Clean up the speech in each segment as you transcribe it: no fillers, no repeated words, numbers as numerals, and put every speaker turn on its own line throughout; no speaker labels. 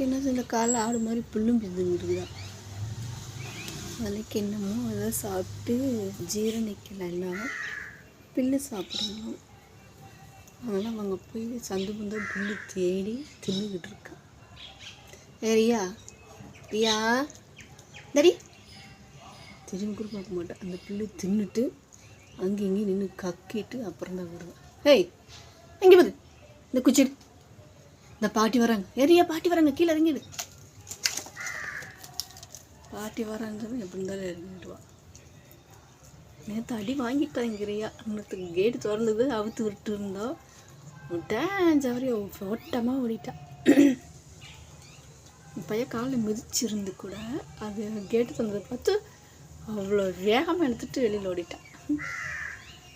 அதுக்கு என்ன இந்த காலைல ஆடு மாதிரி புல்லும் பிதுங்குதுதான். அதுக்கு என்னமோ அதை சாப்பிட்டு ஜீரணிக்கலைன்னா புல்லு சாப்பிடணும். அதனால் அவங்க போய் சந்து பந்த புல்லு தேடி தின்னுக்கிட்டு இருக்கா. ரியா ரியா தடி திரும்பி கூட பார்க்க மாட்டேன். அந்த புல்லு தின்னுட்டு அங்கே இங்கேயும் நின்று கக்கிட்டு அப்புறம் தான் வருவேன். ஹேய் எங்கே போகுது இந்த குச்சிடு, இந்த பாட்டி வராங்க. ஏரியா பாட்டி வராங்க, கீழே இறங்கிடு. பாட்டி வராங்கன்னு எப்படி இருந்தாலும் இறங்கிடுவா. நேற்று அடி வாங்கிட்டாங்கிறியா, இன்னத்துக்கு கேட்டு திறந்தது அவுத்து விட்டு இருந்தோம். விட்டேன் ஜவரியா ஓட்டமாக ஓடிட்டான். பையன் காலில் மிதிச்சிருந்து கூட அது கேட்டு தந்ததை பார்த்து அவ்வளோ வேகமாக எடுத்துகிட்டு வெளியில் ஓடிட்டான்.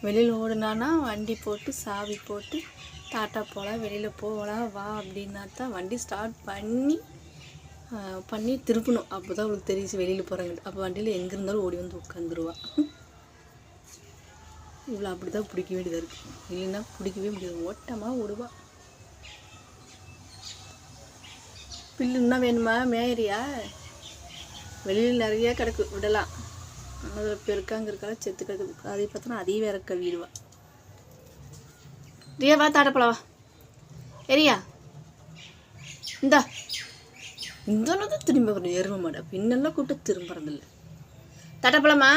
வெளியில் ஓடினானா வண்டி போட்டு சாவி போட்டு டாட்டா போகலாம், வெளியில் போகலாம் வா அப்படின்னா தான் வண்டி ஸ்டார்ட் பண்ணி திருப்பணும். அப்போ தான் அவளுக்கு தெரியுது வெளியில் போகிறாங்க. அப்போ வண்டியில் எங்கே இருந்தாலும் ஓடி வந்து உட்காந்துருவா. இவ்வளோ அப்படி தான் பிடிக்க வேண்டியதாக இருக்குது, இல்லைன்னா பிடிக்கவே முடியாது. ஓட்டமாக ஓடுவா. பில்லுன்னா வேணுமா மேயரியா? வெளியில் நிறையா கிடக்கு விடலாம். அதில் பெருக்காங்க இருக்கால செத்து கிடக்குது. அதை பார்த்தோன்னா அதையும் வேற கவிடுவா. ரியா வா தாட்டப்பழம் வா. ஏரியா இந்தா இந்த திரும்ப வரணும். எரும மாடா பின்னெல்லாம் கூப்பிட்டு திரும்புறதில்ல. தாட்டப்பழமா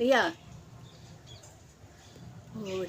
ரியா ஓடி